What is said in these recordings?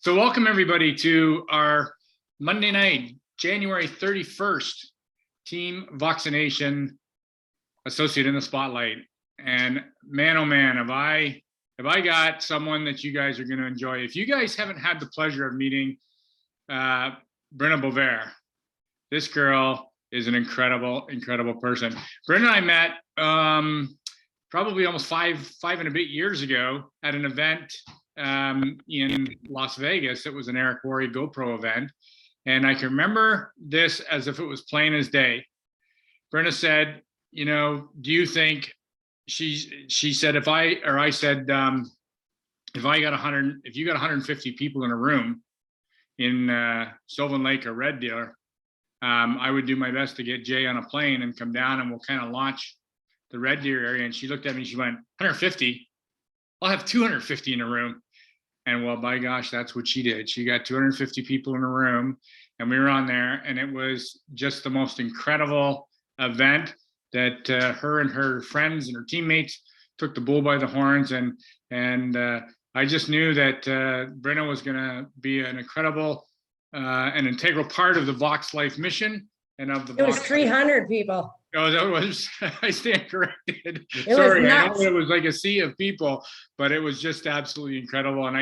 So welcome everybody to our Monday night, January 31st, Team Vaccination Associate in the Spotlight. And man, oh man, have I got someone that you guys are going to enjoy. If you guys haven't had the pleasure of meeting Brenda Bevere, this girl is an incredible person. Brenda and I met probably almost five and a bit years ago at an event in Las Vegas. It was an Eric Worre GoPro event. And I can remember this as if it was plain as day. Brenda said, you know, do you think, she said, if you got 150 people in a room in Sylvan Lake or Red Deer, I would do my best to get Jay on a plane and come down and we'll kind of launch the Red Deer area. And she looked at me, she went, 150? I'll have 250 in a room. And well, by gosh, that's what she did. She got 250 people in a room and we were on there, and it was just the most incredible event that her and her friends and her teammates took the bull by the horns. And I just knew that Brenda was gonna be an incredible, an integral part of the Vox Life mission and of the It was 300 people. Oh, that was, I stand corrected. It Sorry, was I nuts. know it was like a sea of people, but it was just absolutely incredible. And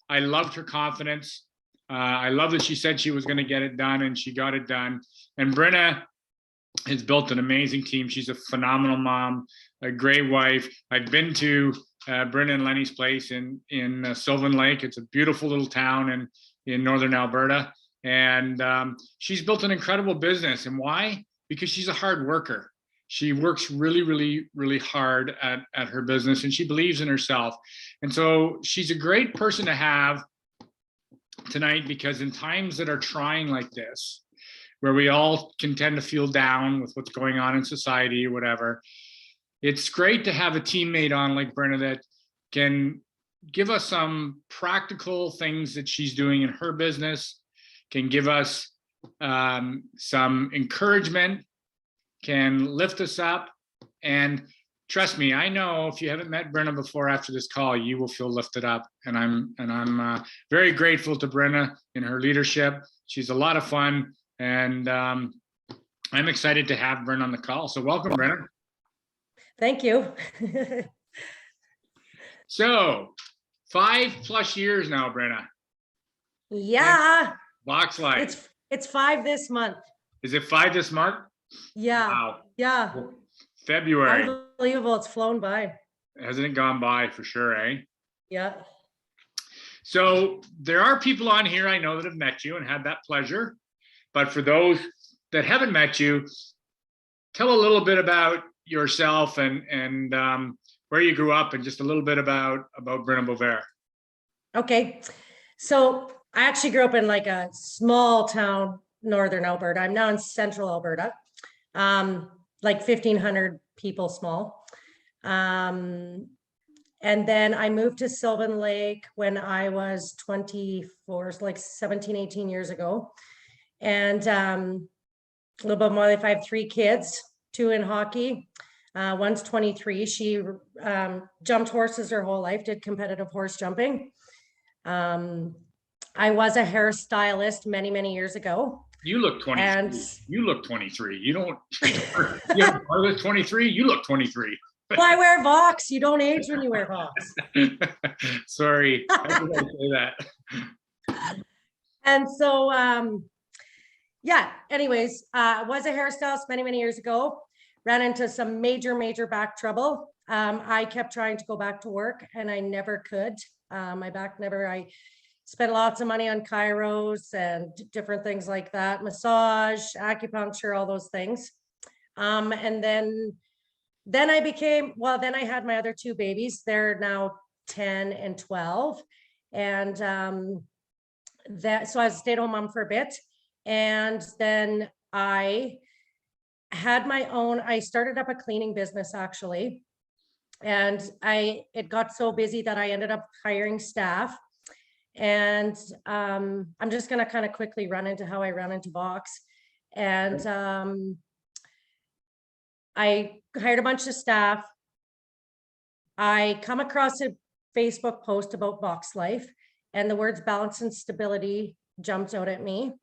I loved her confidence. I love that she said she was going to get it done, and she got it done. And Brenda has built an amazing team. She's a phenomenal mom, a great wife. I've been to Brenda and Lenny's place in Sylvan Lake. It's a beautiful little town in northern Alberta. And she's built an incredible business. And why? Because she's a hard worker. She works really hard at her business, and she believes in herself. And so she's a great person to have tonight, because in times that are trying like this, where we all can tend to feel down with what's going on in society or whatever, it's great to have a teammate on like Brenda that can give us some practical things that she's doing in her business, can give us some encouragement, can lift us up. And trust me, I know if you haven't met Brenda before, after this call, you will feel lifted up. And I'm very grateful to Brenda in her leadership. She's a lot of fun, and I'm excited to have Brenda on the call. So welcome, Brenda. Thank you. So 5+ years now, Brenda. Yeah. Vox Life. It's 5 this month. Is it 5 this month? Yeah. Wow. Yeah. February. Unbelievable. It's flown by. Hasn't it gone by for sure, eh? Yeah. So there are people on here I know that have met you and had that pleasure. But for those that haven't met you, tell a little bit about yourself and where you grew up, and just a little bit about Brenda Bevere. Okay. So I actually grew up in like a small town, northern Alberta. I'm now in central Alberta, like 1,500 people small. And then I moved to Sylvan Lake when I was 24, like 17, 18 years ago. And a little bit more, if I have 3 kids, 2 in hockey. One's 23. She jumped horses her whole life, did competitive horse jumping. I was a hairstylist many years ago. You look 23. And you look 23. You don't. I was 23. You look 23. Well, I wear Vox. You don't age when you wear Vox. Sorry, how did I say that? And so, yeah. Anyways, I was a hairstylist many years ago. Ran into some major back trouble. I kept trying to go back to work, and I never could. My back never. I spent lots of money on chiros and different things like that, massage, acupuncture, all those things. And then I became, well, then I had my other 2 babies. They're now 10 and 12. And so I was a stay-at-home mom for a bit. And then I had my own, I started up a cleaning business actually. And it got so busy that I ended up hiring staff. And I'm just going to kind of quickly run into how I ran into Vox. And I hired a bunch of staff. I come across a Facebook post about Vox Life, and the words balance and stability jumped out at me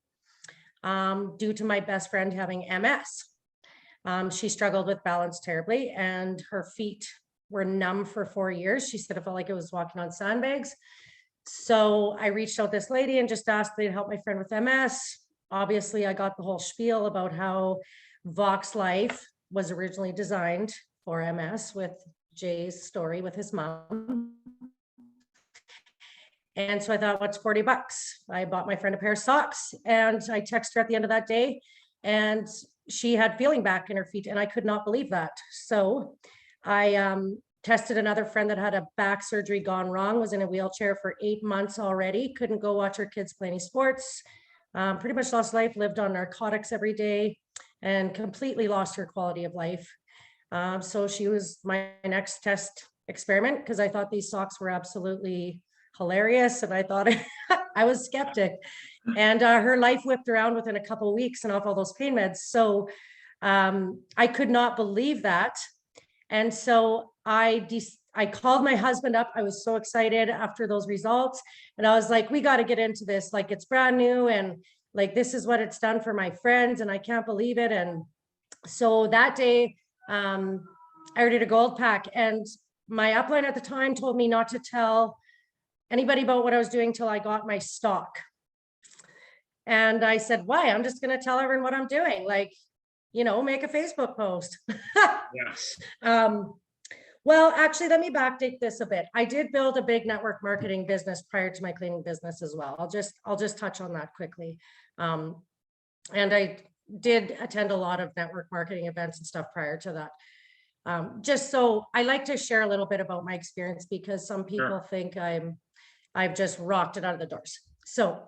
due to my best friend having MS. She struggled with balance terribly, and her feet were numb for 4 years. She said it felt like it was walking on sandbags. So I reached out to this lady and just asked me to help my friend with MS. Obviously, I got the whole spiel about how Vox Life was originally designed for MS with Jay's story with his mom. And so I thought, what's 40 bucks? I bought my friend a pair of socks, and I texted her at the end of that day, and she had feeling back in her feet, and I could not believe that. So I tested another friend that had a back surgery gone wrong, was in a wheelchair for 8 months already, couldn't go watch her kids play any sports, pretty much lost life, lived on narcotics every day, and completely lost her quality of life. So she was my next test experiment, because I thought these socks were absolutely hilarious, and I thought I was skeptic. And her life whipped around within a couple of weeks and off all those pain meds. So I could not believe that. And so I called my husband up. I was so excited after those results. And I was like, we got to get into this. Like, it's brand new. And like, this is what it's done for my friends. And I can't believe it. And so that day, I ordered a gold pack. And my upline at the time told me not to tell anybody about what I was doing till I got my stock. And I said, why? I'm just going to tell everyone what I'm doing. Like, you know, make a Facebook post. Yes. Well, actually, let me backdate this a bit. I did build a big network marketing business prior to my cleaning business as well. I'll just touch on that quickly. And I did attend a lot of network marketing events and stuff prior to that. Just so I like to share a little bit about my experience, because some people think I've just rocked it out of the doors. So,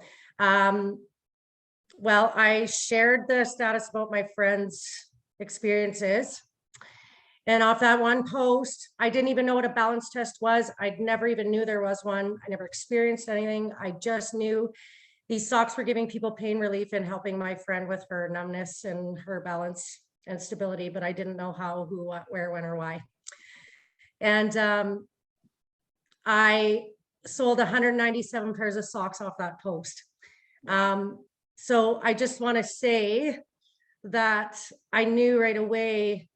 well, I shared the status about my friends' experiences. And off that one post, I didn't even know what a balance test was. I never even knew there was one. I never experienced anything. I just knew these socks were giving people pain relief and helping my friend with her numbness and her balance and stability, but I didn't know how, who, what, where, when, or why. And I sold 197 pairs of socks off that post. So I just want to say that I knew right away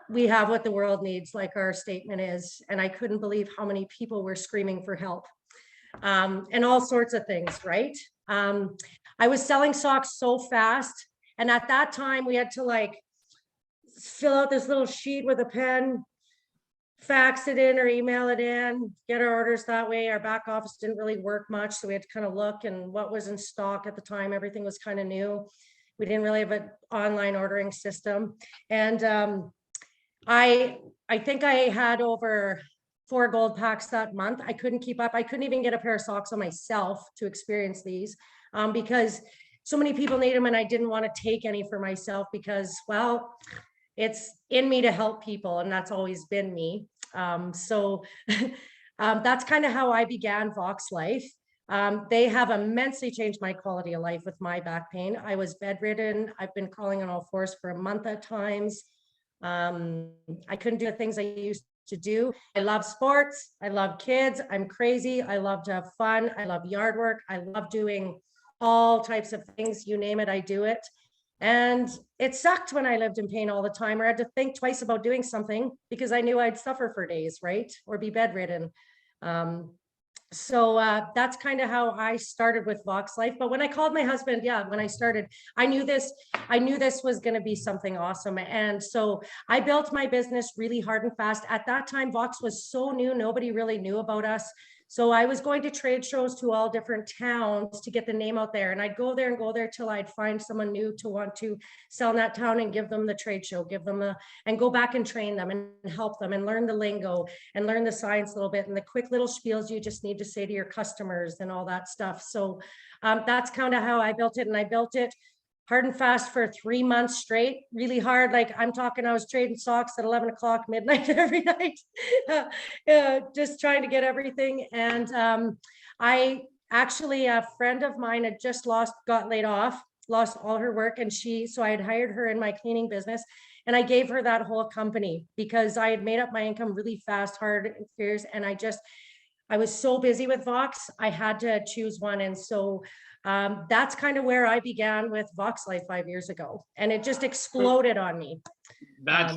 we have what the world needs, like our statement is, and I couldn't believe how many people were screaming for help, and all sorts of things, right? I was selling socks so fast, and at that time we had to like fill out this little sheet with a pen, fax it in or email it in, get our orders that way. Our back office didn't really work much, so we had to kind of look and what was in stock at the time. Everything was kind of new. We didn't really have an online ordering system. And I think I had over 4 gold packs that month. I couldn't keep up. I couldn't even get a pair of socks on myself to experience these because so many people need them, and I didn't want to take any for myself because, well, it's in me to help people, and that's always been me. So that's kind of how I began Vox Life. They have immensely changed my quality of life with my back pain. I was bedridden. I've been crawling on all fours for a month at times. I couldn't do the things I used to do. I love sports. I love kids. I'm crazy. I love to have fun. I love yard work. I love doing all types of things. You name it, I do it. And it sucked when I lived in pain all the time, or I had to think twice about doing something because I knew I'd suffer for days, right? Or be bedridden. So that's kind of how I started with Vox Life. But when I called my husband, when I started, I knew this was going to be something awesome. And so I built my business really hard and fast. At that time, Vox was so new. Nobody really knew about us. So I was going to trade shows to all different towns to get the name out there. And I'd go there till I'd find someone new to want to sell in that town and give them the trade show, and go back and train them and help them and learn the lingo and learn the science a little bit and the quick little spiels you just need to say to your customers and all that stuff. So that's kind of how I built it. And I built it hard and fast for 3 months straight, really hard. Like I'm talking, I was trading socks at 11 o'clock midnight every night, just trying to get everything. And I actually, a friend of mine had just got laid off, lost all her work. And so I had hired her in my cleaning business, and I gave her that whole company because I had made up my income really fast, hard and fierce. And I was so busy with Vox, I had to choose one. And so that's kind of where I began with Vox Life 5 years ago. And it just exploded on me. That's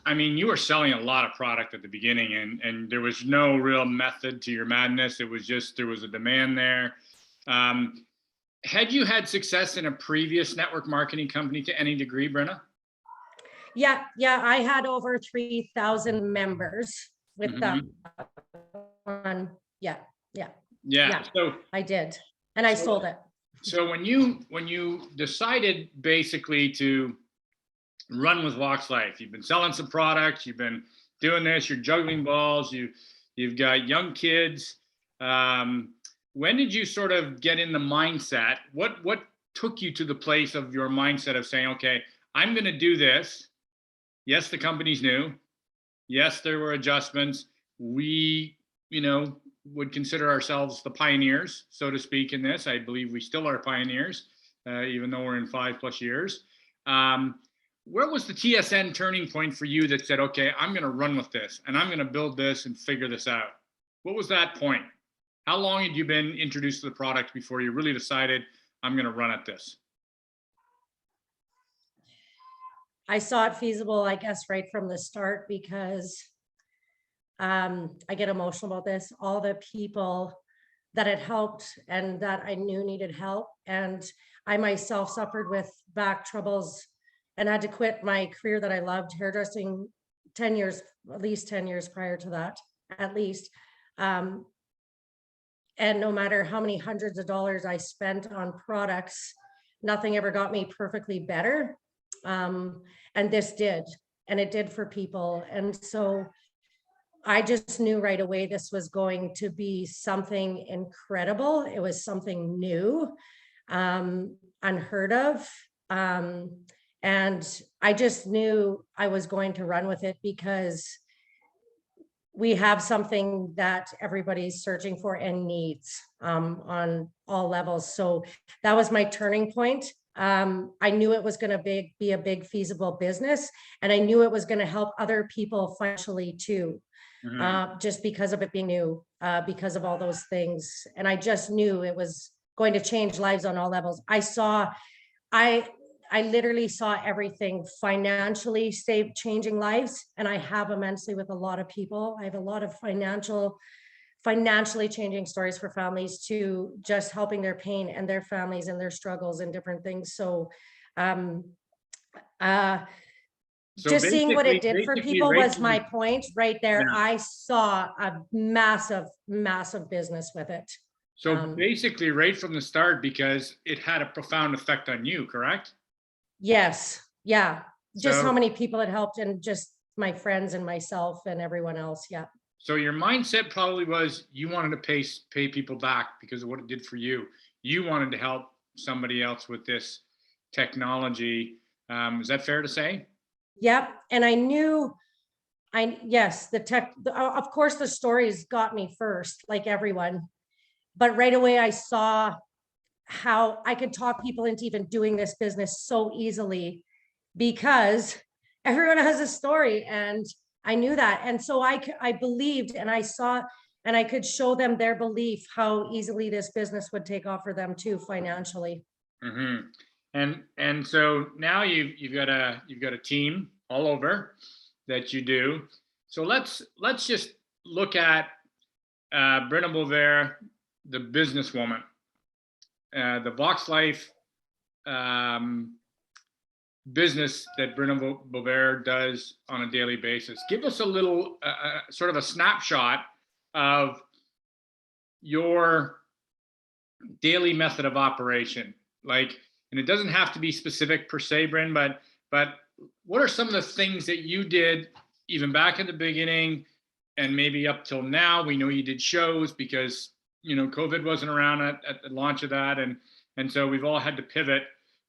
I mean, you were selling a lot of product at the beginning, and there was no real method to your madness. It was just, there was a demand there. Had you had success in a previous network marketing company to any degree, Brenda? Yeah, I had over 3,000 members with that one. Yeah. So I did, and I sold it. So when you decided basically to run with Vox Life, you've been selling some products, you've been doing this, you're juggling balls, you've got young kids. When did you sort of get in the mindset? What took you to the place of your mindset of saying, okay, I'm going to do this? Yes, the company's new. Yes, there were adjustments. We, would consider ourselves the pioneers, so to speak, in this. I believe we still are pioneers, even though we're in 5+ years. Where was the TSN turning point for you that said, okay, I'm going to run with this and I'm going to build this and figure this out? What was that point? How long had you been introduced to the product before you really decided, I'm going to run at this? I saw it feasible, I guess, right from the start, because I get emotional about this. All the people that had helped and that I knew needed help. And I myself suffered with back troubles and had to quit my career that I loved, hairdressing, 10 years, at least 10 years prior to that, at least. And no matter how many hundreds of dollars I spent on products, nothing ever got me perfectly better. And this did, and it did for people. And so I just knew right away this was going to be something incredible. It was something new, unheard of. And I just knew I was going to run with it, because we have something that everybody's searching for and needs on all levels. So that was my turning point. I knew it was going to be a big feasible business, and I knew it was going to help other people financially too, just because of it being new, because of all those things. And I just knew it was going to change lives on all levels. I literally saw everything financially changing lives, and I have immensely with a lot of people. I have a lot of financially changing stories for families, to just helping their pain and their families and their struggles and different things. So just seeing what it did for people was my point right there. Yeah. I saw a massive business with it. So basically right from the start, because it had a profound effect on you, correct? Yes. Yeah. Just how many people it helped, and just my friends and myself and everyone else. Yeah. So your mindset probably was, you wanted to pay people back because of what it did for you. You wanted to help somebody else with this technology. Is that fair to say? Yep. And I knew, of course the stories got me first, like everyone, but right away I saw how I could talk people into even doing this business so easily, because everyone has a story, and I knew that. And so I believed, and I saw, and I could show them their belief, how easily this business would take off for them too, financially. And so now you've got a team all over that you do. So let's just look at Brenda Bevere, the businesswoman. The Vox Life business that Brenda Bevere does on a daily basis. Give us a little sort of a snapshot of your daily method of operation. Like, and it doesn't have to be specific per se, Bryn, but what are some of the things that you did even back in the beginning and maybe up till now? We know you did shows because COVID wasn't around at the launch of that. And so we've all had to pivot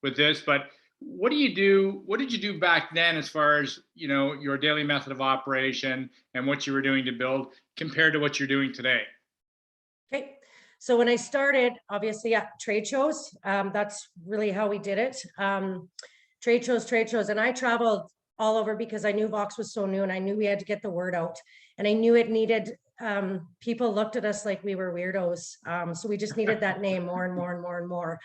with this, but what do you do? What did you do back then as far as, your daily method of operation and what you were doing to build compared to what you're doing today? Okay. So when I started, obviously at trade shows, that's really how we did it. Trade shows. And I traveled all over because I knew Vox was so new, and I knew we had to get the word out, and I knew it needed people looked at us like we were weirdos. So we just needed that name more and more and more and more.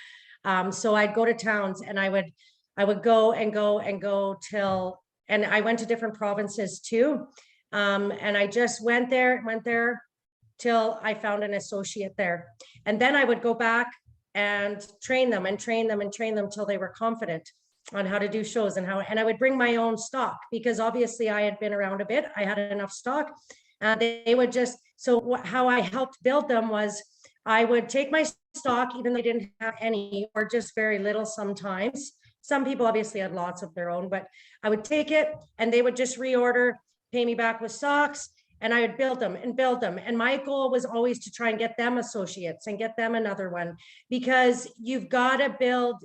So I'd go to towns and I would go and go and go till, and I went to different provinces too. And I just went there till I found an associate there. And then I would go back and train them and train them and train them till they were confident on how to do shows and I would bring my own stock because obviously I had been around a bit. I had enough stock. They would just, so how I helped build them was I would take my stock, even though they didn't have any or just very little sometimes. Some people obviously had lots of their own, but I would take it and they would just reorder, pay me back with socks. And I would build them and build them. And my goal was always to try and get them associates and get them another one, because you've got to build,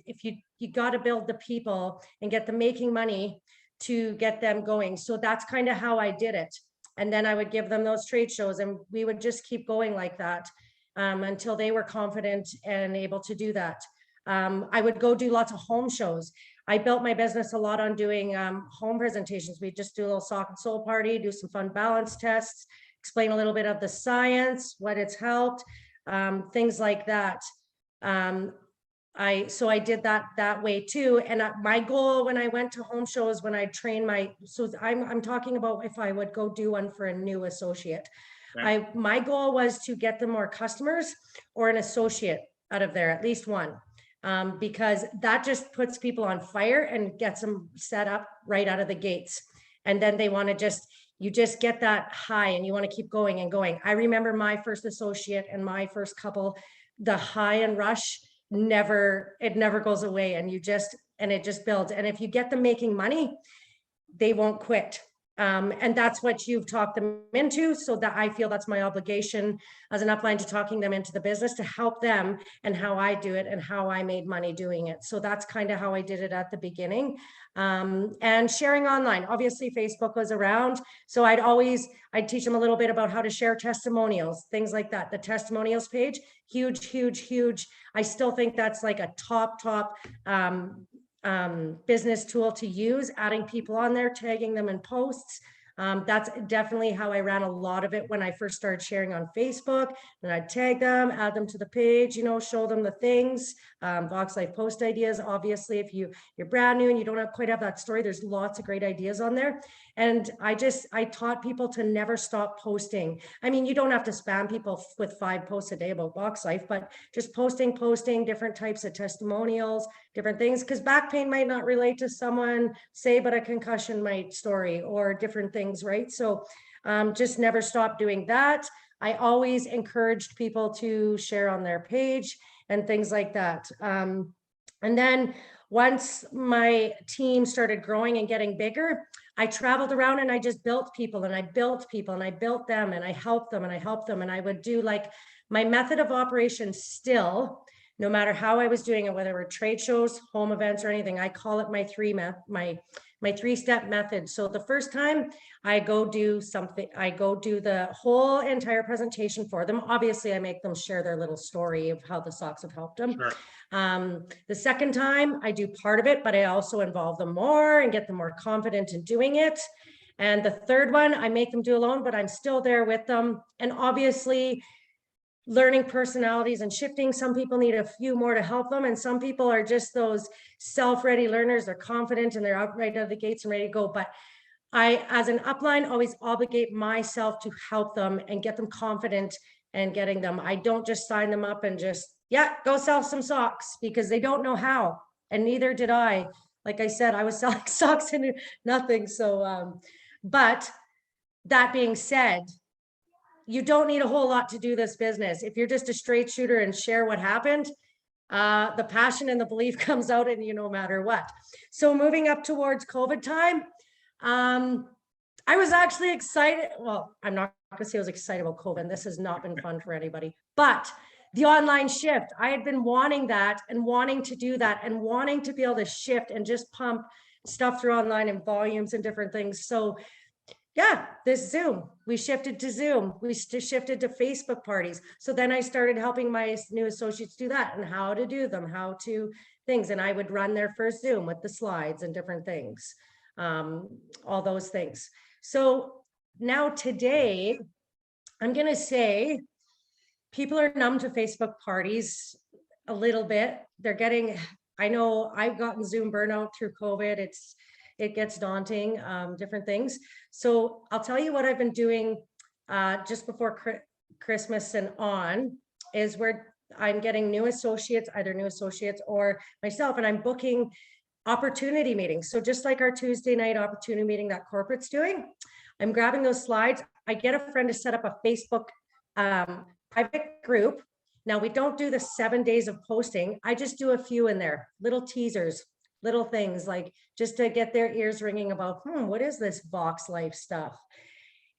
you got to build the people and get them making money to get them going. So that's kind of how I did it. And then I would give them those trade shows and we would just keep going like that until they were confident and able to do that. I would go do lots of home shows. I built my business a lot on doing home presentations. We just do a little sock and soul party, do some fun balance tests, explain a little bit of the science, what it's helped, things like that. So I did that way too. And my goal when I went to home shows, when I trained so I'm talking about if I would go do one for a new associate. Yeah. My goal was to get them more customers or an associate out of there, at least one. Because that just puts people on fire and gets them set up right out of the gates. And then they want to you just get that high and you want to keep going and going. I remember my first associate and my first couple, the high and rush, it never goes away. And it just builds. And if you get them making money, they won't quit. And that's what you've talked them into. So that I feel that's my obligation as an upline to talking them into the business to help them and how I do it and how I made money doing it. So that's kind of how I did it at the beginning. And sharing online, obviously Facebook was around. So I'd teach them a little bit about how to share testimonials, things like that. The testimonials page, huge, huge, huge. I still think that's like a top business tool to use, adding people on there, tagging them in posts. That's definitely how I ran a lot of it when I first started sharing on Facebook. And I'd tag them, add them to the page, show them the things. Vox Life post ideas. Obviously, if you're brand new and you don't quite have that story, there's lots of great ideas on there. And I taught people to never stop posting. I mean, you don't have to spam people with 5 posts a day about Vox Life, but just posting different types of testimonials, different things, because back pain might not relate to someone, say, but a concussion might story or different things, right? So just never stop doing that. I always encouraged people to share on their page and things like that. And then once my team started growing and getting bigger, I traveled around and I just built people and I built people and I built them and I helped them and I helped them. And I would do like my method of operation still, no matter how I was doing it, whether it were trade shows, home events or anything, I call it my 3-step method. So the first time I go do something, I go do the whole entire presentation for them. Obviously I make them share their little story of how the socks have helped them. Sure. The second time I do part of it, but I also involve them more and get them more confident in doing it. And the third one, I make them do alone, but I'm still there with them. And obviously learning personalities and shifting. Some people need a few more to help them. And some people are just those self-ready learners. They're confident and they're out right out of the gates and ready to go. But I, as an upline, always obligate myself to help them and get them confident and getting them. I don't just sign them up and just, yeah, go sell some socks, because they don't know how. And neither did I. Like I said, I was selling socks and nothing. So, but that being said, you don't need a whole lot to do this business. If you're just a straight shooter and share what happened, the passion and the belief comes out in you no matter what. So moving up towards COVID time, I was actually excited. Well, I'm not going to say I was excited about COVID. This has not been fun for anybody, but the online shift, I had been wanting that and wanting to do that and wanting to be able to shift and just pump stuff through online and volumes and different things. So yeah, this Zoom, we shifted to Zoom. We shifted to Facebook parties. So then I started helping my new associates do that and how to do them, how to things. And I would run their first Zoom with the slides and different things, all those things. So now today, I'm going to say people are numb to Facebook parties a little bit. They're getting, I know I've gotten Zoom burnout through COVID. It gets daunting, different things. So I'll tell you what I've been doing just before Christmas and on is where I'm getting new associates, either new associates or myself, and I'm booking opportunity meetings. So just like our Tuesday night opportunity meeting that corporate's doing, I'm grabbing those slides. I get a friend to set up a Facebook private group. Now we don't do the 7 days of posting. I just do a few in there, little teasers, little things like just to get their ears ringing about, what is this Vox Life stuff?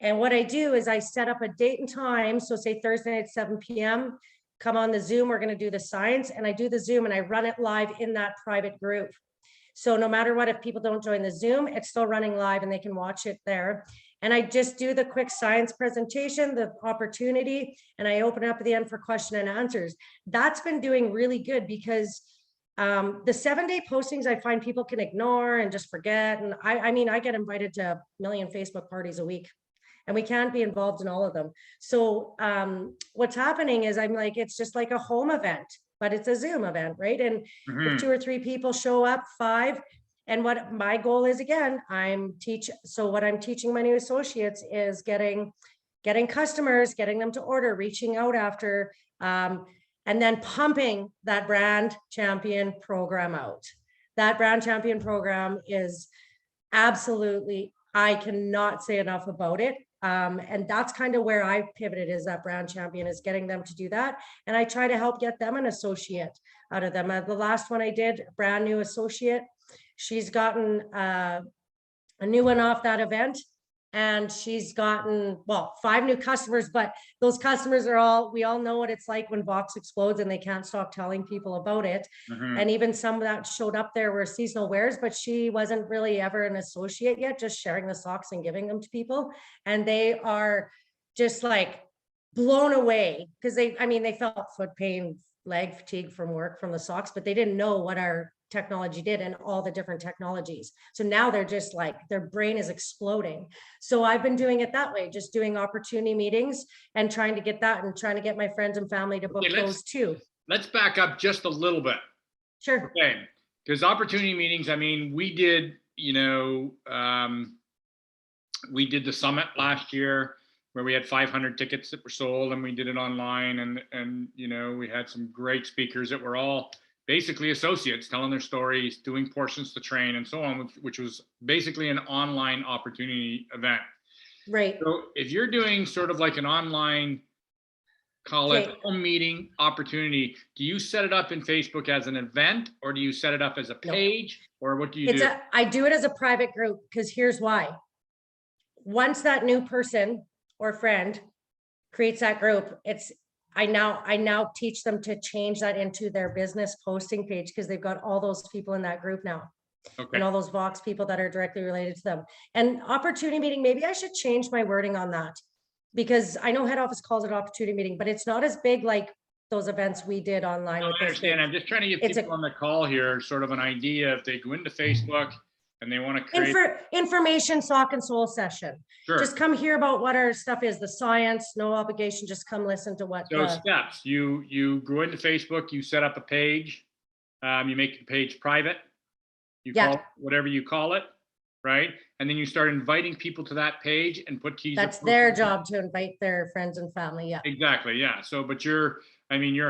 And what I do is I set up a date and time. So say Thursday at 7 p.m., come on the Zoom, we're going to do the science, and I do the Zoom and I run it live in that private group. So no matter what, if people don't join the Zoom, it's still running live and they can watch it there. And I just do the quick science presentation, the opportunity, and I open up at the end for question and answers. That's been doing really good because the 7 day postings, I find people can ignore and just forget. And I mean, I get invited to a million Facebook parties a week and we can't be involved in all of them. So what's happening is I'm like, it's just like a home event, but it's a Zoom event, right? And if 2 or 3 people show up, 5, and what my goal is, again, so what I'm teaching my new associates is getting customers, getting them to order, reaching out after, and then pumping that brand champion program out. That brand champion program is absolutely, I cannot say enough about it. And that's kind of where I pivoted, is that brand champion, is getting them to do that. And I try to help get them an associate out of them. The last one I did, brand new associate, she's gotten a new one off that event, and she's gotten, well, 5 new customers, but those customers are we all know what it's like when Vox explodes and they can't stop telling people about it. And even some that showed up there were seasonal wears, but she wasn't really ever an associate yet, just sharing the socks and giving them to people. And they are just like blown away because they felt foot pain, leg fatigue from work, from the socks, but they didn't know what our technology did and all the different technologies. So now they're just like, their brain is exploding. So I've been doing it that way, just doing opportunity meetings and trying to get that, and trying to get my friends and family to book those too. Let's back up just a little bit. Sure. Okay. Because opportunity meetings, I mean, we did, we did the summit last year where we had 500 tickets that were sold, and we did it online, and we had some great speakers that were all basically associates telling their stories, doing portions to train and so on, which was basically an online opportunity event. Right. So if you're doing sort of like an online, call it home meeting opportunity, do you set it up in Facebook as an event, or do you set it up as a page, or what do you do? I do it as a private group, because here's why. Once that new person or friend creates that group, I now teach them to change that into their business posting page, because they've got all those people in that group now. Okay. And all those Vox people that are directly related to them. And opportunity meeting, maybe I should change my wording on that, because I know head office calls it opportunity meeting, but it's not as big like those events we did online. No, I understand. I'm just trying to give people on the call here sort of an idea. If they go into Facebook and they want to create information sock and soul session. Sure. Just come hear about what our stuff is, the science, no obligation, just come listen to what. So steps, you go into Facebook, you set up a page, you make the page private, you call it whatever you call it, right? And then you start inviting people to that page and put teaser. That's their job, to invite their friends and family. Yeah. Exactly. Yeah. So, but you're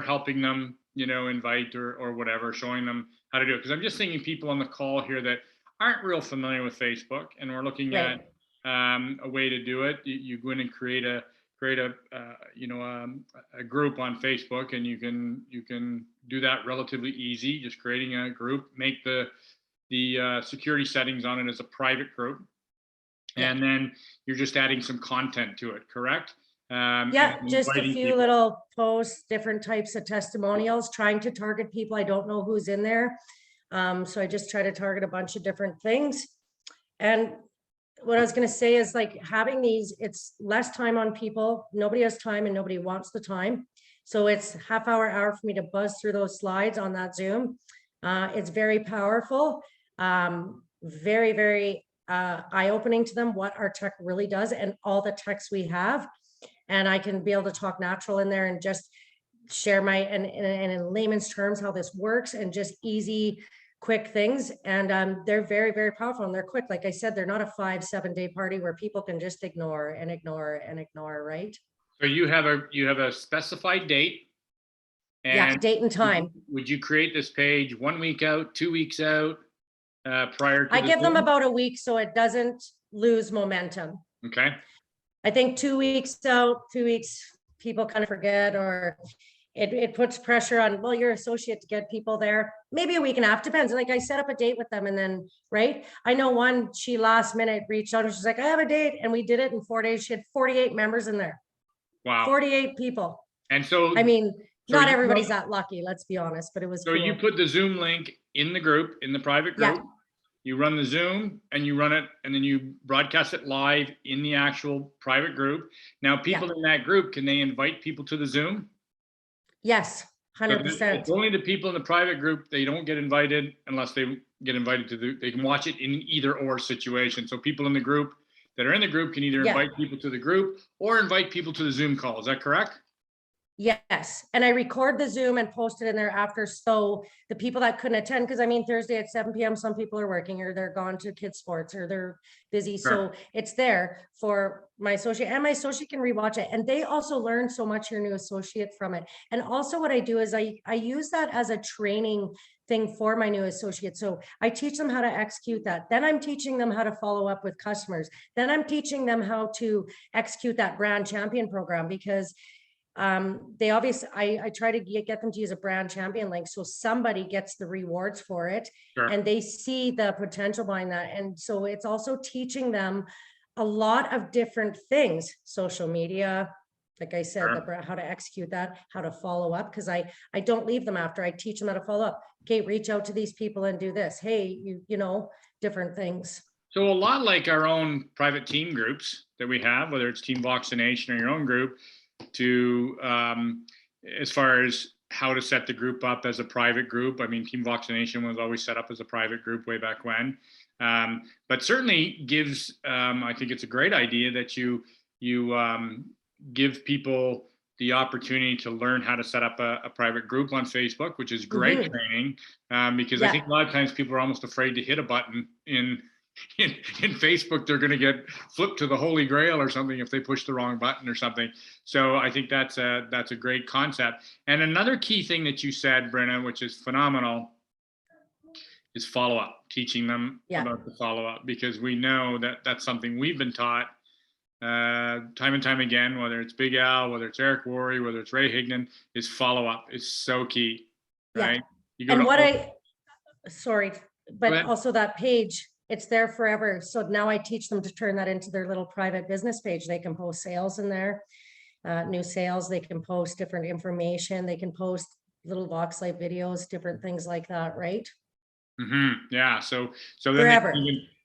helping them, invite or whatever, showing them how to do it. Because I'm just thinking people on the call here that aren't real familiar with Facebook, and we're looking at a way to do it. You go in and create a group on Facebook, and you can do that relatively easy. Just creating a group, make the security settings on it as a private group, and then you're just adding some content to it. Correct? Just a few little posts, different types of testimonials, trying to target people. I don't know who's in there. So I just try to target a bunch of different things. And what I was going to say is, like, having these, it's less time on people. Nobody has time and nobody wants the time. So it's half hour for me to buzz through those slides on that Zoom. It's very powerful, very, very eye-opening to them what our tech really does and all the techs we have. and I can be able to talk natural in there and just share my, and in layman's terms, how this works, and just easy, quick things. And they're very, very powerful, and they're quick. Like I said, they're not a 5-7 day party where people can just ignore and ignore and ignore, right? So you have a specified date. Yeah, And date and time. would you create this page 1 week out, 2 weeks out, prior to I the give them Zoom? about a week so it doesn't lose momentum. Okay. I think 2 weeks out, 2 weeks, people kind of forget, or it puts pressure on, well, your associate to get people there. Maybe a week and a half, depends. Like I set up a date with them, and then, right? I know one, she last minute reached out and she's like, I have a date. And we did it in 4 days. She had 48 members in there. Wow. 48 people. And so, I mean, so not you everybody's put- that lucky, let's be honest, but it was So cool. you put the Zoom link in the group, in the private Yeah. group. You run the Zoom and you run it, and then you broadcast it live in the actual private group. Now, people in that group, can they invite people to the Zoom? Yes, So 100%. it's only the people in the private group, they don't get invited unless they get invited to they can watch it in either or situation. So people in the group that are in the group can either Yeah. invite people to the group or invite people to the Zoom call. Is that correct? Yes, and I record the Zoom and post it in there after, so the people that couldn't attend, because I mean, Thursday at 7 p.m, some people are working, or they're gone to kids' sports, or they're busy. So it's there for my associate, and my associate can rewatch it. And they also learn so much, your new associate, from it. And also what I do is I use that as a training thing for my new associates. So I teach them how to execute that. Then I'm teaching them how to follow up with customers. Then I'm teaching them how to execute that brand champion program, because they obviously, I try to get them to use a brand champion link, so somebody gets the rewards for it. Sure. And they see the potential behind that. And so it's also teaching them a lot of different things, social media, like I said, Sure. how to execute that, how to follow up, because I don't leave them after. I teach them how to follow up. Okay, reach out to these people and do this. Hey, you know, different things. So a lot like our own private team groups that we have, whether it's Team Vaccination or your own group, to as far as how to set the group up as a private group. I mean, Team Vaccination was always set up as a private group way back when, but certainly gives, I think it's a great idea that you give people the opportunity to learn how to set up a private group on Facebook, which is great training, because I think a lot of times people are almost afraid to hit a button in Facebook. They're going to get flipped to the Holy Grail or something if they push the wrong button or something. So I think that's a great concept. And another key thing that you said, Brenda, which is phenomenal, is follow up. Teaching them about the follow up, because we know that that's something we've been taught time and time again. Whether it's Big Al, whether it's Eric Worre, whether it's Ray Higdon, is follow up is so key, right? And what sorry, but also that page, it's there forever. So now I teach them to turn that into their little private business page. They can post sales in there, new sales. They can post different information. They can post little Vox Live videos, different things like that, right? Yeah. So then forever.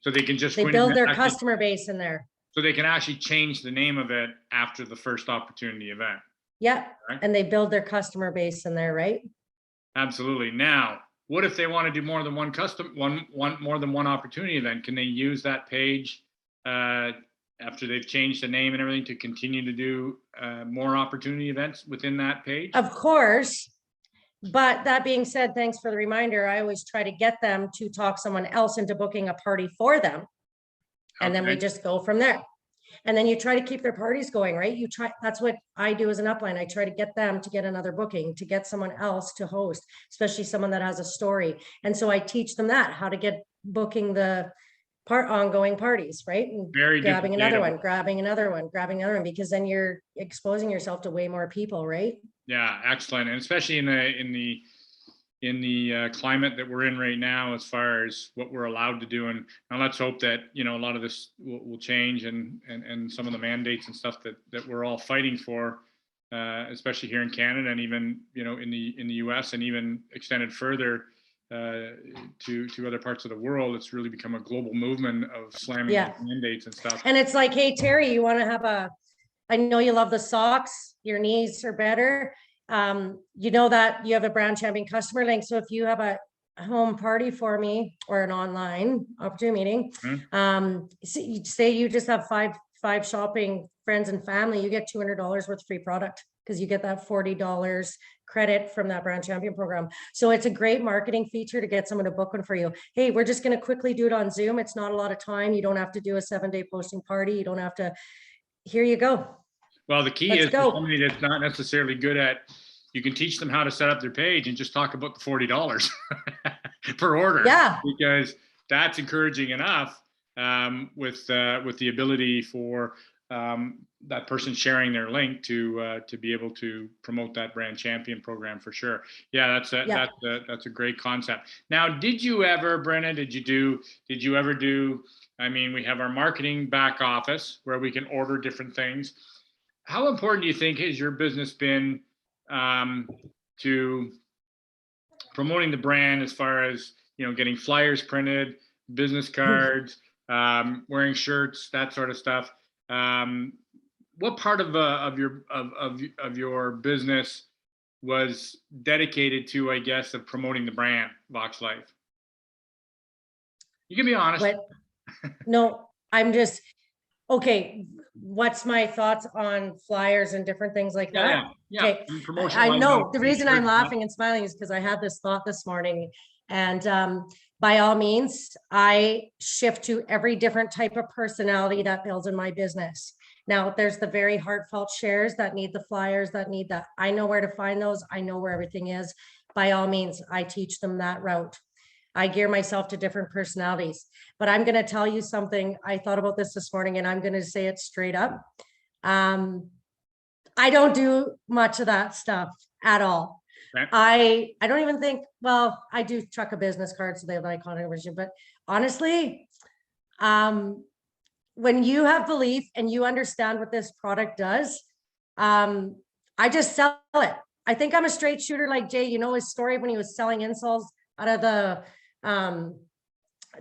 They can just they build their customer base in there. So they can actually change the name of it after the first opportunity event. Yeah, right? And they build their customer base in there, right? Absolutely. Now, what if they want to do more than more than one opportunity event? Can they use that page after they've changed the name and everything to continue to do more opportunity events within that page? Of course. But that being said, thanks for the reminder. I always try to get them to talk someone else into booking a party for them. And then we just go from there. And then you try to keep their parties going, right? That's what I do as an upline. I try to get them to get another booking, to get someone else to host, especially someone that has a story. And so I teach them that, how to get booking the ongoing parties, right? And grabbing another one, because then you're exposing yourself to way more people, right? Yeah, excellent. And especially in the climate that we're in right now, as far as what we're allowed to do. And let's hope that, a lot of this will change, and some of the mandates and stuff that we're all fighting for, especially here in Canada, and even, in the US, and even extended further to other parts of the world. It's really become a global movement of slamming mandates and stuff. And it's like, hey, Terry, you want to have I know you love the socks, your knees are better. You know that you have a brand champion customer link. So if you have a home party for me, or an online opportunity meeting, say you just have five friends and family, you get $200 worth of free product because you get that $40 credit from that brand champion program. So it's a great marketing feature to get someone to book one for you. Hey, we're just going to quickly do it on Zoom. It's not a lot of time. You don't have to do a 7-day posting party. You don't have to, here you go. Well, the key is for somebody that's not necessarily good at, you can teach them how to set up their page and just talk about the $40 per order. Yeah. Because that's encouraging enough with the ability for that person sharing their link to be able to promote that brand champion program for sure. Yeah, that's a great concept. Now, did you ever, Brenda, did you ever do, I mean, we have our marketing back office where we can order different things. How important do you think has your business been to promoting the brand as far as, getting flyers printed, business cards, wearing shirts, that sort of stuff? What part of your business was dedicated to, I guess, of promoting the brand Vox Life? You can be honest. No, I'm just, okay. What's my thoughts on flyers and different things like that? Yeah. Okay. I know the reason I'm laughing and smiling is because I had this thought this morning, and by all means, I shift to every different type of personality that builds in my business. Now, there's the very heartfelt shares that need the flyers, that need that. I know where to find those. I know where everything is. By all means, I teach them that route. I gear myself to different personalities, but I'm going to tell you something. I thought about this morning, and I'm going to say it straight up. I don't do much of that stuff at all. Right. I don't even think, well, I do truck a business card, so they have an iconic version, but honestly, when you have belief and you understand what this product does, I just sell it. I think I'm a straight shooter like Jay. You know his story when he was selling insoles out of the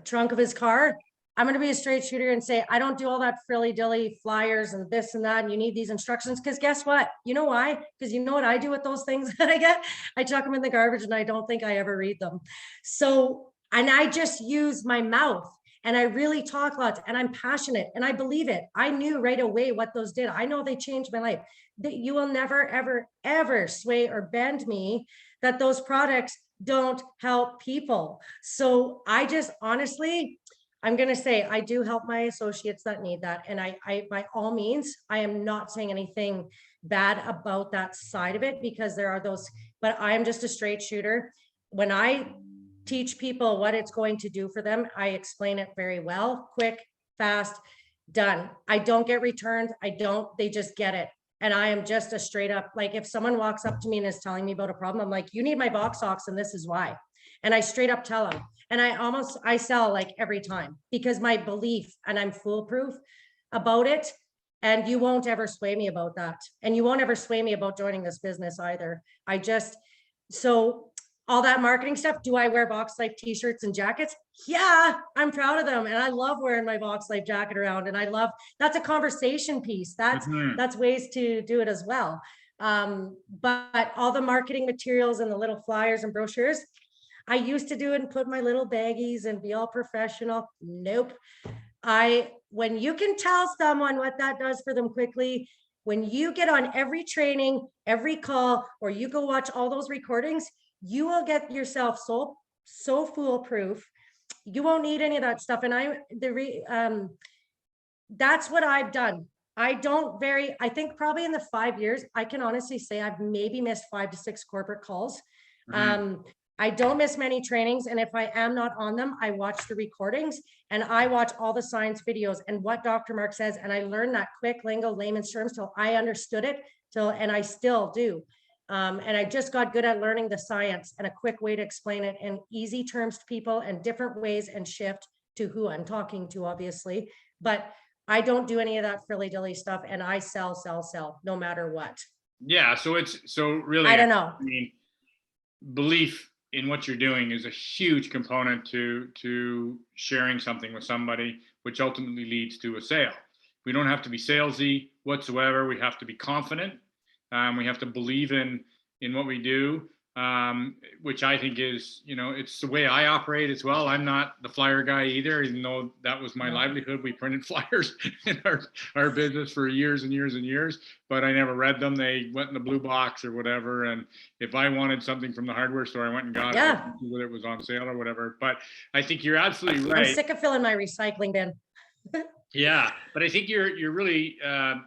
trunk of his car. I'm going to be a straight shooter and say, I don't do all that frilly dilly flyers and this and that. And you need these instructions. Because guess what? You know why? Because you know what I do with those things that I get? I chuck them in the garbage and I don't think I ever read them. So, and I just use my mouth and I really talk lots and I'm passionate and I believe it. I knew right away what those did. I know they changed my life. That you will never, ever, ever sway or bend me that those products don't help people. So I just honestly, I'm going to say I do help my associates that need that. And I by all means, I am not saying anything bad about that side of it because there are those, but I'm just a straight shooter. When I teach people what it's going to do for them, I explain it very well, quick, fast, done. I don't get returned. They just get it. And I am just a straight up, like if someone walks up to me and is telling me about a problem, I'm like, you need my box socks and this is why. And I straight up tell them. And I sell like every time because my belief and I'm foolproof about it. And you won't ever sway me about that. And you won't ever sway me about joining this business either. So all that marketing stuff, do I wear Vox Life t-shirts and jackets? Yeah, I'm proud of them. And I love wearing my Vox Life jacket around. And that's a conversation piece. That's ways to do it as well. But all the marketing materials and the little flyers and brochures, I used to do it and put my little baggies and be all professional. Nope. When you can tell someone what that does for them quickly, when you get on every training, every call, or you go watch all those recordings, you will get yourself so foolproof. You won't need any of that stuff. And that's what I've done. I think probably in the 5 years, I can honestly say I've maybe missed 5 to 6 corporate calls. I don't miss many trainings. And if I am not on them, I watch the recordings and I watch all the science videos and what Dr. Mark says. And I learned that quick lingo, layman's terms till I understood it and I still do. And I just got good at learning the science and a quick way to explain it in easy terms to people and different ways and shift to who I'm talking to, obviously. But I don't do any of that frilly dilly stuff and I sell, no matter what. Yeah. So really, I don't know. I mean, belief in what you're doing is a huge component to sharing something with somebody, which ultimately leads to a sale. We don't have to be salesy whatsoever. We have to be confident. We have to believe in what we do. which I think is, it's the way I operate as well. I'm not the flyer guy either, even though that was my livelihood. We printed flyers in our business for years and years and years, but I never read them. They went in the blue box or whatever. And if I wanted something from the hardware store, I went and got it, whether it was on sale or whatever. But I think you're absolutely right. I'm sick of filling my recycling bin. Yeah, but I think you're really,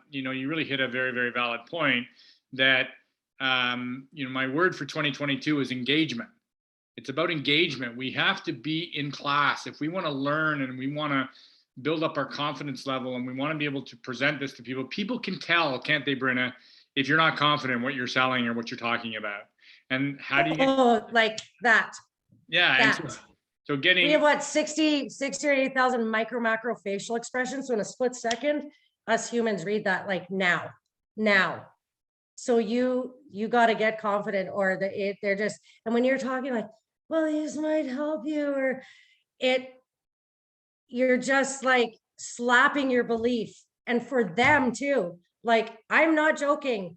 you really hit a very, very valid point that, my word for 2022 is engagement. It's about engagement. We have to be in class if we want to learn and we want to build up our confidence level and we want to be able to present this to people. People can tell, can't they, Brenda, if you're not confident in what you're selling or what you're talking about. And how do you get like that? Yeah. That. So getting, we have what, 60 or 80,000 micro macro facial expressions. So in a split second, us humans read that like now. So you got to get confident, or they're just, and when you're talking like, well, these might help you, or you're just like slapping your belief. And for them too, like, I'm not joking.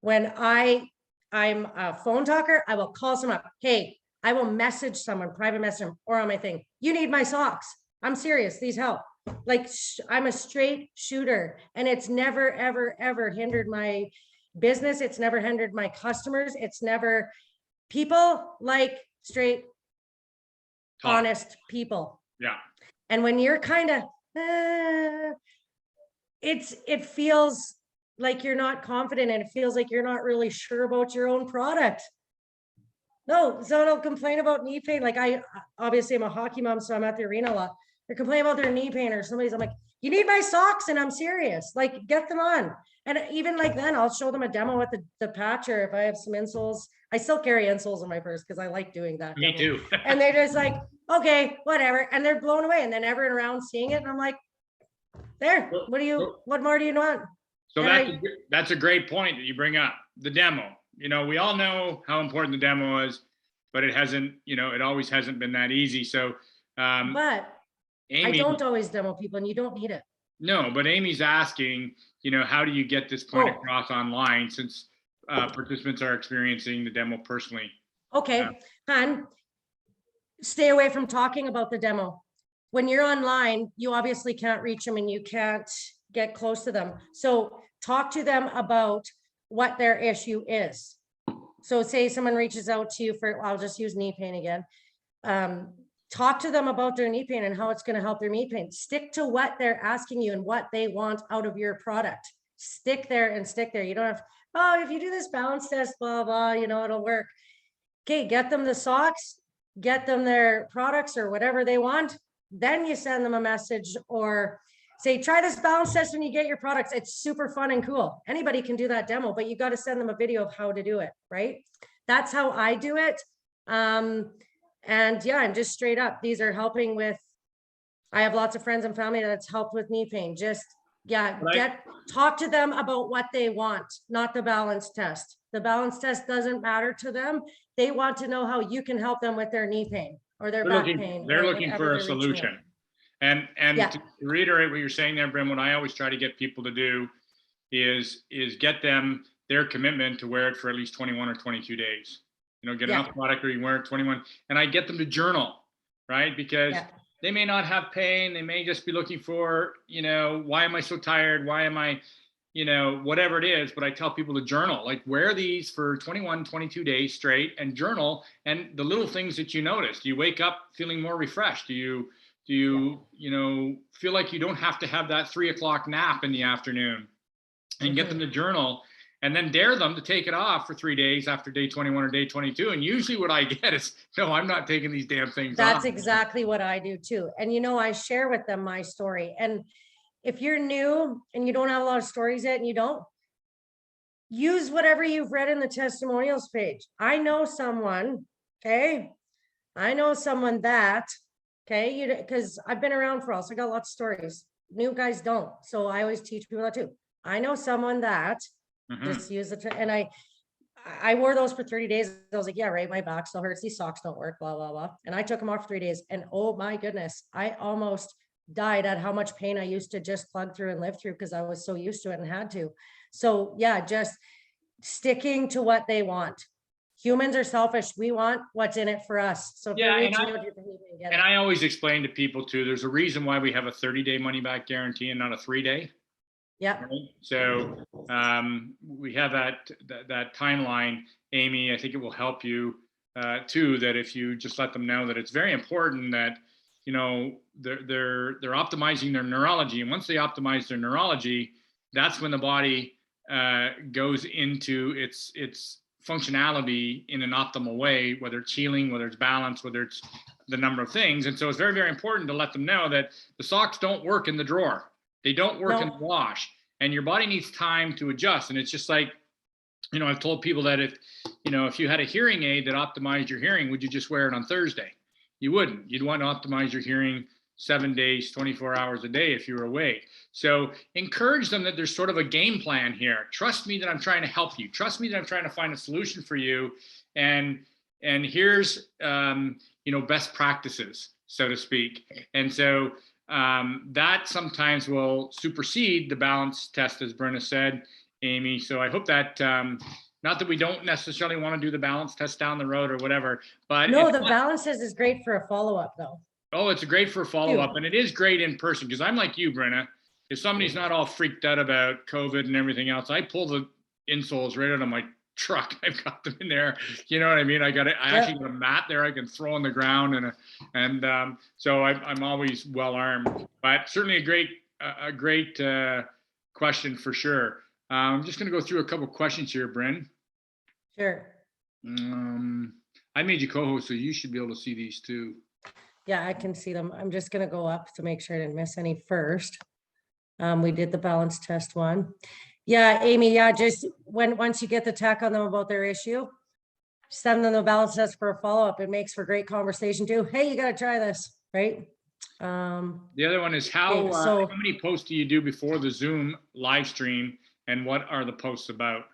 When I'm a phone talker, I will call someone up. Hey, I will message someone, private message them, or on my thing. You need my socks. I'm serious. These help. Like, I'm a straight shooter, and it's never, ever, ever hindered my business. It's never hindered my customers. It's never, people like straight, honest people. Yeah. And when you're kind of, it feels like you're not confident, and it feels like you're not really sure about your own product. No, someone will complain about knee pain. Like, I obviously am a hockey mom, so I'm at the arena a lot. They're complaining about their knee pain, or somebody's, I'm like, you need my socks, and I'm serious. Like, get them on. And even like then I'll show them a demo with the patch, or if I have some insoles. I still carry insoles in my purse because I like doing that. Me too. And they're just like, okay, whatever. And they're blown away. And then everyone around seeing it, and I'm like, there, what more do you want? So that's a great point that you bring up, the demo. We all know how important the demo is, but it hasn't, it always hasn't been that easy. So, but Amy, I don't always demo people, and you don't need it. No, but Amy's asking, how do you get this point across online, since participants are experiencing the demo personally? Okay, hon, stay away from talking about the demo. When you're online, you obviously can't reach them, and you can't get close to them. So talk to them about what their issue is. So say someone reaches out to you for, I'll just use knee pain again. Talk to them about their knee pain and how it's going to help their knee pain. Stick to what they're asking you and what they want out of your product. Stick there and stick there. You don't have, oh, if you do this balance test, blah, blah, it'll work. Okay, get them the socks, get them their products or whatever they want. Then you send them a message, or say, try this balance test when you get your products. It's super fun and cool. Anybody can do that demo, but you got to send them a video of how to do it, right? That's how I do it. And yeah, I'm just straight up. These are helping with, I have lots of friends and family that's helped with knee pain. Just, talk to them about what they want, not the balance test. The balance test doesn't matter to them. They want to know how you can help them with their knee pain or their back pain. They're looking for a solution. And to reiterate what you're saying there, Bryn, what I always try to get people to do is get them their commitment to wear it for at least 21 or 22 days. Get enough product, or you wear it 21. And I get them to journal, right? Because they may not have pain. They may just be looking for, why am I so tired? Why am I, whatever it is. But I tell people to journal, like, wear these for 21, 22 days straight and journal. And the little things that you notice. Do you wake up feeling more refreshed? Do you feel like you don't have to have that 3 o'clock nap in the afternoon? And get them to journal, and then dare them to take it off for 3 days after day 21 or day 22. And usually what I get is, no, I'm not taking these damn things off. That's exactly what I do too. And, I share with them my story. And if you're new and you don't have a lot of stories yet, and you don't, use whatever you've read in the testimonials page. I know someone, okay? Okay, because I've been around for all, so I got lots of stories. New guys don't. So I always teach people that too. I know someone that just use it, and I wore those for 30 days. I was like, yeah, right, my back still hurts. These socks don't work, blah, blah, blah. And I took them off for 3 days, and oh my goodness, I almost died at how much pain I used to just plug through and live through because I was so used to it and had to. So yeah, just sticking to what they want. humans are selfish. We want what's in it for us. So if Yeah, you're and reaching out, you're gonna get And it. I always explain to people too, there's a reason why we have a 30-day money back guarantee and not a 3-day. Yeah. Right? So we have that timeline, Amy. I think it will help you too. That if you just let them know that it's very important that they're optimizing their neurology, and once they optimize their neurology, that's when the body goes into its functionality in an optimal way, whether it's healing, whether it's balance, whether it's the number of things. And so it's very, very important to let them know that the socks don't work in the drawer. They don't work in the wash, and your body needs time to adjust. And it's just like, I've told people that if you had a hearing aid that optimized your hearing, would you just wear it on Thursday? You wouldn't. You'd want to optimize your hearing 7 days, 24 hours a day if you were awake. So encourage them that there's sort of a game plan here. Trust me that I'm trying to help you. Trust me that I'm trying to find a solution for you. And here's, best practices, so to speak. And so that sometimes will supersede the balance test, as Brenda said, Amy. So I hope that, not that we don't necessarily want to do the balance test down the road or whatever, but No, the balance test is great for a follow-up though. Oh, it's great for follow-up, and it is great in person, because I'm like you, Brenna. If somebody's not all freaked out about COVID and everything else, I pull the insoles right out of my truck. I've got them in there. You know what I mean? I actually got a mat there I can throw on the ground, and so I'm always well armed. But certainly a great question for sure. I'm just going to go through a couple questions here, Bryn. Sure. I made you co-host, so you should be able to see these too. Yeah, I can see them. I'm just gonna go up to make sure I didn't miss any first. We did the balance test one. Yeah, Amy, yeah, just once you get the tech on them about their issue, send them the balance test for a follow-up. It makes for great conversation too. Hey, you gotta try this, right? The other one is how many posts do you do before the Zoom live stream, and what are the posts about?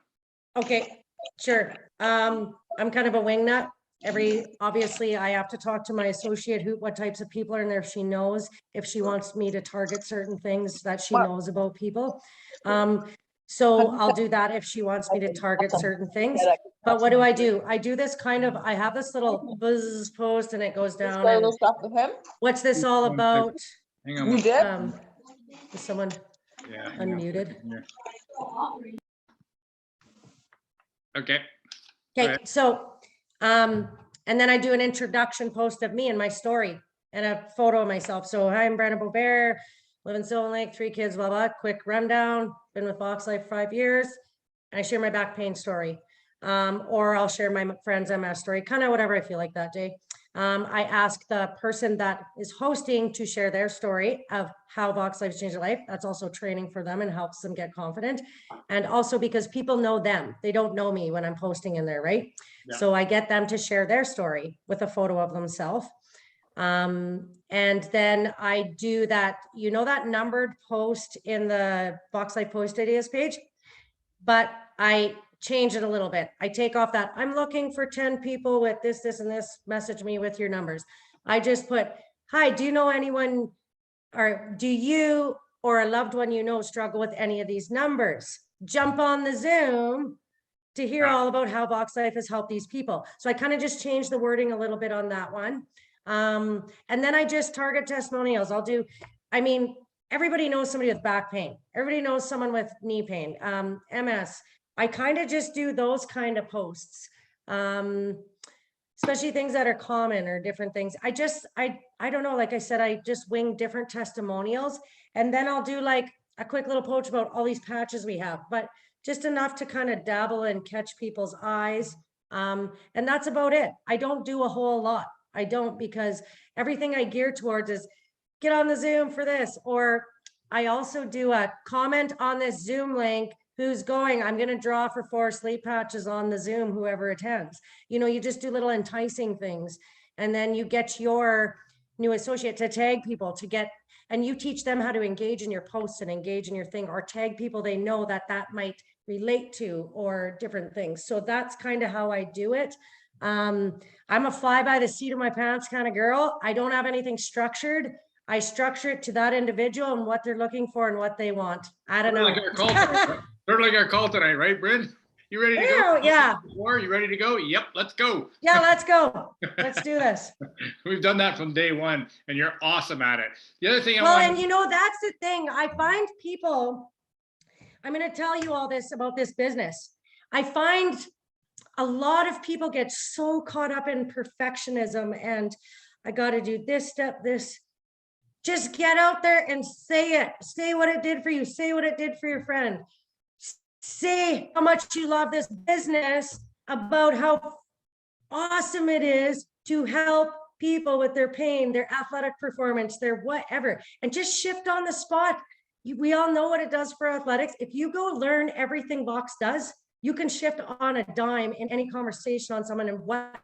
Okay, sure. I'm kind of a wingnut. Obviously I have to talk to my associate what types of people are in there. She knows if she wants me to target certain things that she knows about people. So I'll do that if she wants me to target certain things. But what do? I do this I have this little buzz post and it goes down. And what's this all about? Hang on. You did? Is someone unmuted? Okay. Okay, so and then I do an introduction post of me and my story and a photo of myself. So hi, I'm Brenda Bevere, live in Sylvan Lake, 3 kids, blah, blah, quick rundown, been with Vox Life 5 years. And I share my back pain story. Or I'll share my friend's MS story, kind of whatever I feel like that day. I ask the person that is hosting to share their story of how Vox Life changed their life. That's also training for them and helps them get confident. And also because people know them, they don't know me when I'm posting in there, right? Yeah. So I get them to share their story with a photo of themselves. And then I do that, that numbered post in the Vox Life post ideas page, but I change it a little bit. I take off that I'm looking for 10 people with this, and this, message me with your numbers. I just put, hi, do you know anyone, or do you or a loved one struggle with any of these numbers? Jump on the Zoom to hear all about how Vox Life has helped these people. So I kind of just changed the wording a little bit on that one. And then I just target testimonials. Everybody knows somebody with back pain. Everybody knows someone with knee pain, MS. I kind of just do those kind of posts, especially things that are common or different things. I don't know, like I said, I just wing different testimonials, and then I'll do like a quick little post about all these patches we have, but just enough to kind of dabble and catch people's eyes. And that's about it. I don't do a whole lot. I don't, because everything I gear towards is get on the Zoom for this, or I also do a comment on this Zoom link. Who's going? I'm going to draw for 4 sleep patches on the Zoom, whoever attends. You just do little enticing things. And then you get your new associate to tag people and you teach them how to engage in your posts and engage in your thing, or tag people they know that might relate to, or different things. So that's kind of how I do it. I'm a fly by the seat of my pants kind of girl. I don't have anything structured. I structure it to that individual and what they're looking for and what they want. I don't know. Sort of like our call tonight, right, Bryn? You ready to go? Yeah. Are you ready to go? Yep, let's go. Yeah, let's go. Let's do this. We've done that from day one, and you're awesome at it. The other thing Well, and you know, that's the thing. I find people, I'm going to tell you all this about this business. I find a lot of people get so caught up in perfectionism and I got to do this step, this. Just get out there and say it. Say what it did for you. Say what it did for your friend. Say how much you love this business, about how awesome it is to help people with their pain, their athletic performance, their whatever, and just shift on the spot. We all know what it does for athletics. If you go learn everything Vox does, you can shift on a dime in any conversation on someone and what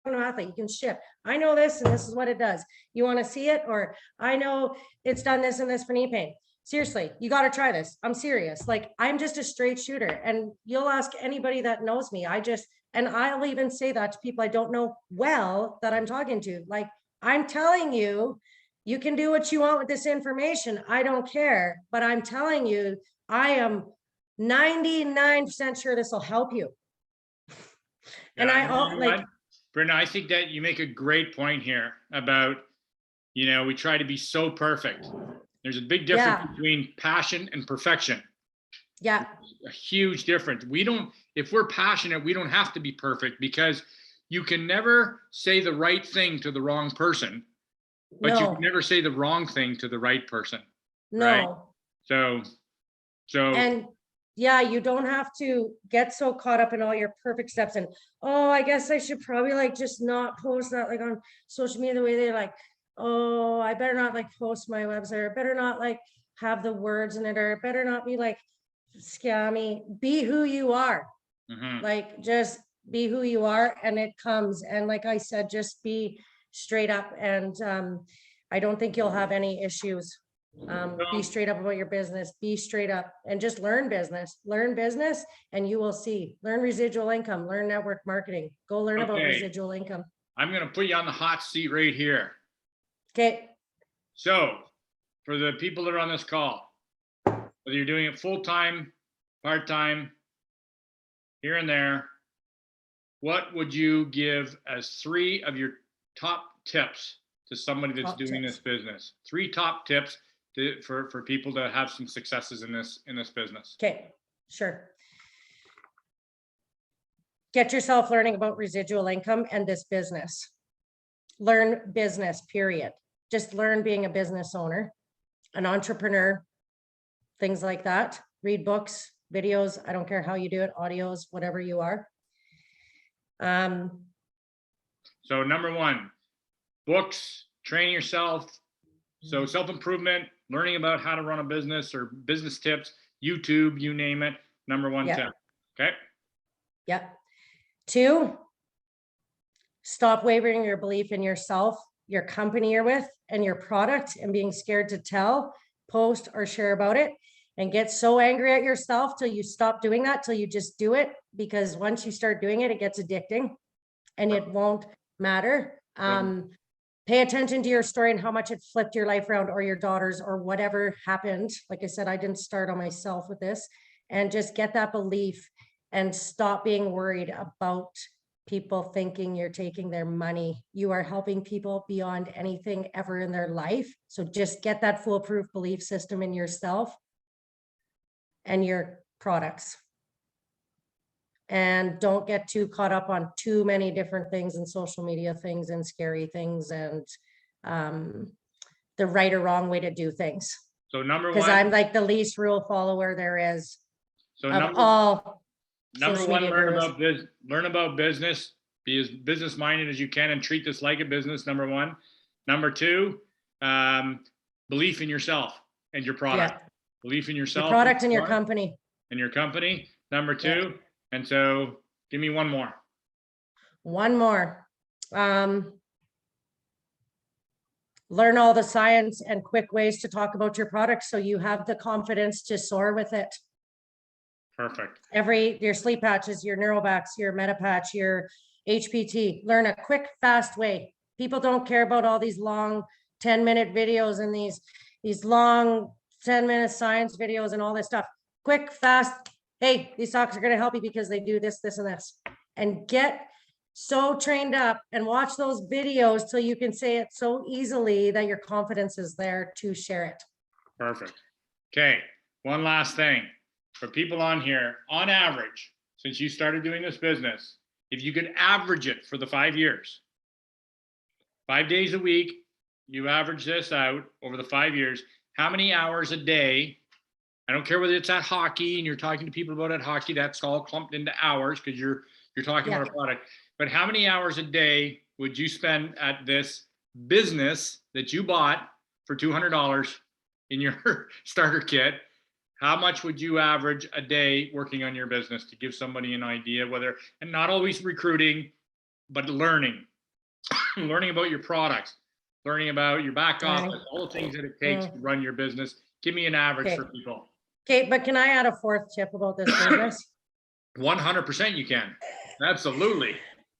athlete you can shift. I know this and this is what it does. You want to see it? Or I know it's done this and this for knee pain. Seriously, you got to try this. I'm serious. Like, I'm just a straight shooter, and you'll ask anybody that knows me. And I'll even say that to people I don't know well that I'm talking to. Like, I'm telling you, you can do what you want with this information. I don't care, but I'm telling you, I am 99% sure this will help you. And Brenda, I think that you make a great point here about, we try to be so perfect. There's a big difference between passion and perfection. Yeah. A huge difference. If we're passionate, we don't have to be perfect, because you can never say the right thing to the wrong person, but you can never say the wrong thing to the right person. No. Right? So. And yeah, you don't have to get so caught up in all your perfect steps and, oh, I guess I should probably just not post that on social media the way they're oh, I better not post my website, or better not have the words in it, or better not be scammy. Be who you are. Mm-hmm. Just be who you are, and it comes. And like I said, just be straight up, and I don't think you'll have any issues. Be straight up about your business, be straight up, and just learn business, and you will see. Learn residual income, learn network marketing, go learn about residual income. I'm going to put you on the hot seat right here. Okay. So for the people that are on this call, whether you're doing it full-time, part-time, here and there, what would you give as 3 of your top tips to somebody that's doing this business? 3 top tips for people to have some successes in this business. Okay, sure. Get yourself learning about residual income and this business. Learn business, period. Just learn being a business owner, an entrepreneur, things like that. Read books, videos, I don't care how you do it, audios, whatever you are. So number 1, books, train yourself. So self-improvement, learning about how to run a business or business tips, YouTube, you name it. Number 1 tip. Okay. Yep. 2, stop wavering your belief in yourself, your company you're with, and your product, and being scared to tell, post, or share about it, and get so angry at yourself till you stop doing that, till you just do it. Because once you start doing it, it gets addicting and it won't matter. Pay attention to your story and how much it flipped your life around, or your daughters, or whatever happened. Like I said, I didn't start on myself with this, and just get that belief and stop being worried about people thinking you're taking their money. You are helping people beyond anything ever in their life. So just get that foolproof belief system in yourself and your products. And don't get too caught up on too many different things and social media things and scary things and the right or wrong way to do things. So number 1, because I'm the least rule follower there is. So number 1, learn about business, be as business minded as you can, and treat this like a business. Number 1. Number 2, belief in yourself and your product. Yeah. Belief in yourself, your product, and your company. And your company. Number 2. Yeah. And so give me one more. Learn all the science and quick ways to talk about your product so you have the confidence to soar with it. Perfect. Your sleep patches, your Neurovax, your MetaPatch, your HPT, learn a quick, fast way. People don't care about all these long 10-minute videos and these long 10-minute science videos and all this stuff. Quick, fast. hey, these socks are going to help you because they do this, this, and this. And get so trained up and watch those videos till you can say it so easily that your confidence is there to share it. Perfect. Okay. One last thing for people on here, on average, since you started doing this business, if you could average it for the 5 years, 5 days a week, you average this out over the 5 years, how many hours a day? I don't care whether it's at hockey and you're talking to people about at hockey, that's all clumped into hours because you're talking about a product. But how many hours a day would you spend at this business that you bought for $200 in your starter kit? How much would you average a day working on your business, to give somebody an idea, whether, and not always recruiting, but learning about your products, learning about your back office, all the things that it takes to run your business. Give me an average for people. Okay, but can I add a fourth tip about this business? 100% you can. Absolutely.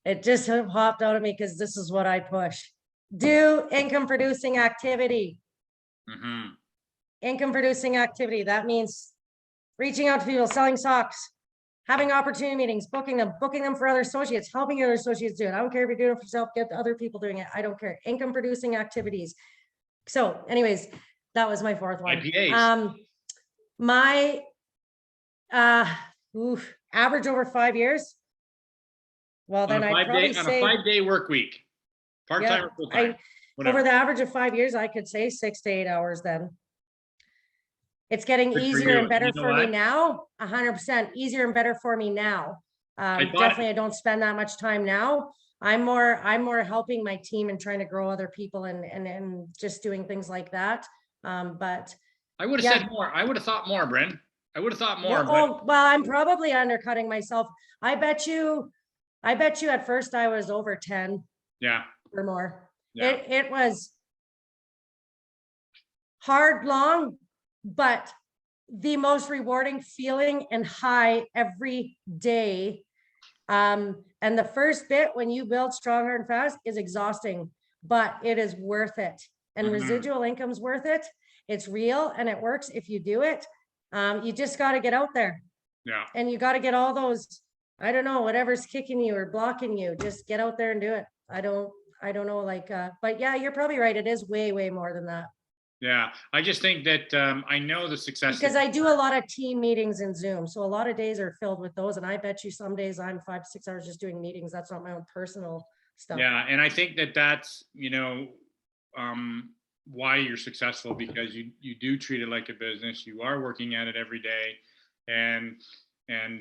It just hopped out of me because this is what I push. Do income producing activity. Mm-hmm. Income producing activity. That means reaching out to people, selling socks, having opportunity meetings, booking them for other associates, helping other associates do it. I don't care if you're doing it for yourself, get other people doing it. I don't care. Income producing activities. So anyways, that was my fourth one. IPAs. My average over 5 years. Well, then I'd probably say on a 5 day work week, part-time or full-time. Over the average of 5 years, I could say 6 to 8 hours then. It's getting easier and better for me now. 100% easier and better for me now. Definitely, I don't spend that much time now. I'm more helping my team and trying to grow other people and just doing things like that. But I would have said more. I would have thought more, Brent. I would have thought more. Well, I'm probably undercutting myself. I bet you at first I was over 10. Yeah. Or more. Yeah. It was hard, long, but the most rewarding feeling and high every day. And the first bit when you build strong, hard, and fast is exhausting, but it is worth it. And residual income's worth it. It's real and it works if you do it. You just got to get out there. Yeah. And you got to get all those, I don't know, whatever's kicking you or blocking you, just get out there and do it. I don't know, like, but yeah, you're probably right. It is way, way more than that. Yeah. I just think that I know the success. Because I do a lot of team meetings in Zoom. So a lot of days are filled with those. And I bet you some days I'm 5 to 6 hours just doing meetings. That's not my own personal stuff. Yeah. And I think that that's, why you're successful, because you do treat it like a business. You are working at it every day. And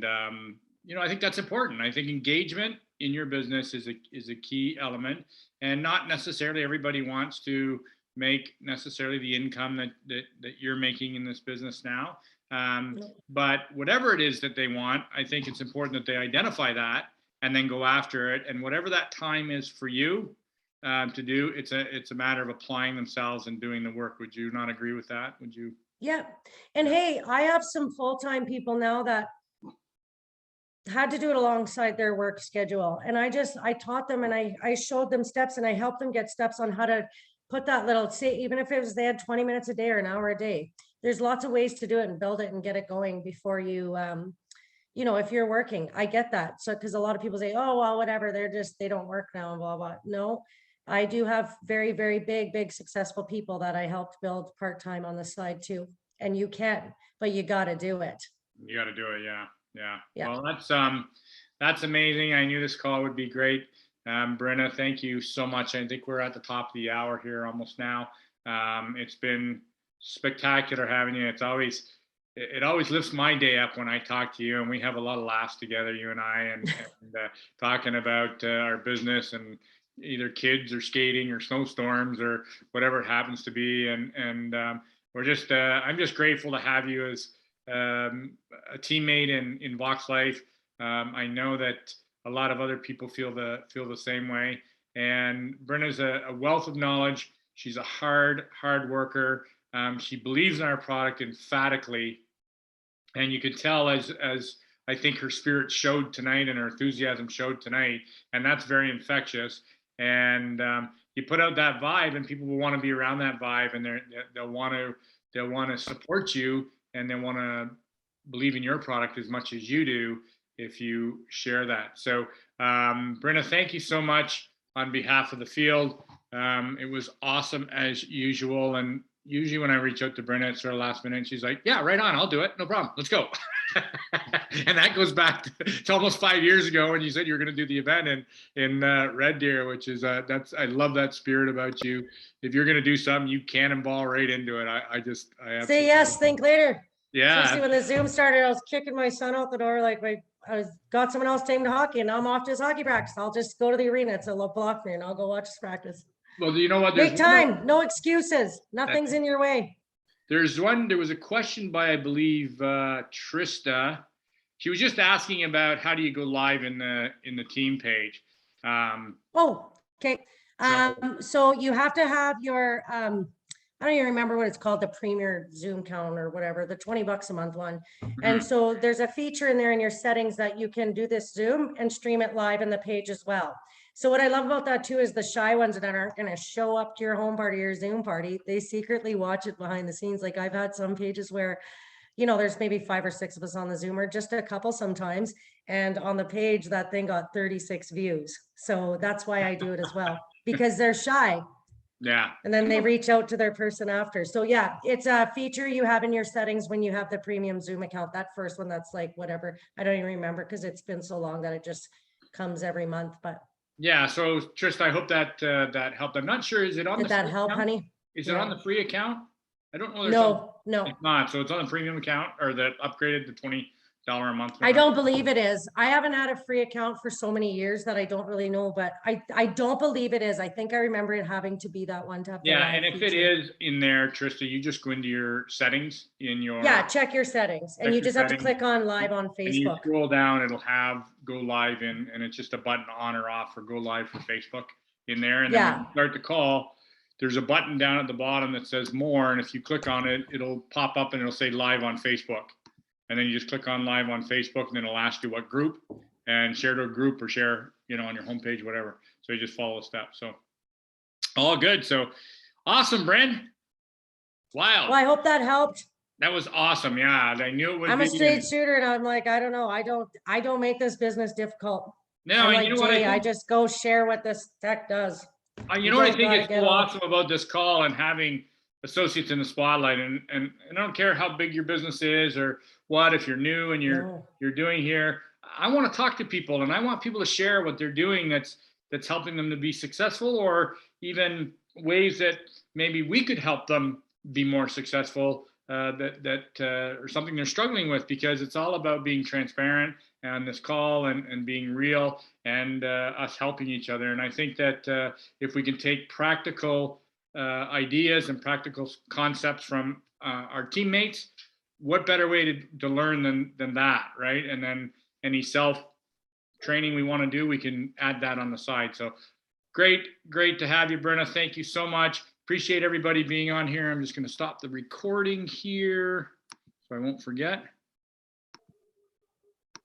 I think that's important. I think engagement in your business is a key element, and not necessarily everybody wants to make necessarily the income that you're making in this business now. But whatever it is that they want, I think it's important that they identify that and then go after it. And whatever that time is for you to do, it's a matter of applying themselves and doing the work. Would you not agree with that? Would you? Yeah. And hey, I have some full-time people now that had to do it alongside their work schedule. And I taught them and I showed them steps and I helped them get steps on how to put that little, say, even if it was, they had 20 minutes a day or an hour a day, there's lots of ways to do it and build it and get it going before you, if you're working. I get that. So, cause a lot of people say, oh, well, whatever, they don't work now and blah, blah. No, I do have very, very big successful people that I helped build part-time on the side too. And you can, but you got to do it. You got to do it. Yeah. Well, that's amazing. I knew this call would be great. Brenda, thank you so much. I think we're at the top of the hour here almost now. It's been spectacular having you. It always lifts my day up when I talk to you, and we have a lot of laughs together, you and I, and talking about our business and either kids or skating or snowstorms or whatever it happens to be. And I'm just grateful to have you as a teammate in Vox Life. I know that a lot of other people feel the same way. And Brenda's a wealth of knowledge. She's a hard worker. She believes in our product emphatically, and you could tell as I think her spirit showed tonight and her enthusiasm showed tonight, and that's very infectious. And you put out that vibe, and people will want to be around that vibe, and they'll want to support you, and they want to believe in your product as much as you do if you share that. So Brenda, thank you so much on behalf of the field. It was awesome as usual. And usually when I reach out to Brenda, it's sort of last minute, and she's like, yeah, right on, I'll do it. No problem. Let's go. And that goes back to almost 5 years ago when you said you were going to do the event in Red Deer, which is, I love that spirit about you. If you're going to do something, you cannonball right into it. I absolutely say yes, think later. Yeah. Especially when the Zoom started, I was kicking my son out the door, like got someone else taking to hockey, and now I'm off to his hockey practice. I'll just go to the arena. It's a little block me, and I'll go watch his practice. Well, you know what? Make time, no excuses. Nothing's in your way. There was a question by, I believe, Trista. She was just asking about how do you go live in the team page. Oh, okay. So you have to have your, I don't even remember what it's called, the Premier Zoom account or whatever, the $20 a month one. And so there's a feature in there in your settings that you can do this Zoom and stream it live in the page as well. So what I love about that too is the shy ones that aren't going to show up to your home party or Zoom party, they secretly watch it behind the scenes. Like I've had some pages where, you know, there's maybe 5 or 6 of us on the Zoom, or just a couple sometimes. And on the page, that thing got 36 views. So that's why I do it as well, because they're shy. Yeah. And then they reach out to their person after. So yeah, it's a feature you have in your settings when you have the premium Zoom account. That first one, that's like whatever. I don't even remember because it's been so long that it just comes every month. But yeah, so Trista, I hope that that helped. I'm not sure. Is it on did the that free help, account? honey? Is it on the free account? I don't know. No. It's not. So it's on the premium account, or the upgraded, the $20 a month. I don't believe it is. I haven't had a free account for so many years that I don't really know, but I don't believe it is. I think I remember it having to be that one to have the Yeah, live and if it feature. is in there, Trista, you just go into your settings in your check your settings, and you just have to click on live on Facebook. And you scroll down, it'll have go live in, and it's just a button on or off for go live for Facebook in there. And then when you start the call, there's a button down at the bottom that says more, and if you click on it, it'll pop up and it'll say live on Facebook. And then you just click on live on Facebook, and then it'll ask you what group, and share to a group or share, you know, on your homepage, whatever. So you just follow the steps. So all good. So awesome, Brent. Wow. Well, I hope that helped. That was awesome. Yeah, I knew it would. I'm a straight shooter, and I'm like, I don't know. I don't make this business difficult. No, like, you know what I just go share what this tech does. You know what I think is so awesome about this call and having associates in the spotlight, and I don't care how big your business is or what, if you're new and you're doing here, I want to talk to people, and I want people to share what they're doing that's helping them to be successful, or even ways that maybe we could help them be more successful, or something they're struggling with, because it's all about being transparent on this call and being real, and us helping each other. And I think that if we can take practical ideas and practical concepts from our teammates, what better way to learn than that, right? And then any self-training we want to do, we can add that on the side. So great to have you, Brenda. Thank you so much. Appreciate everybody being on here. I'm just going to stop the recording here so I won't forget.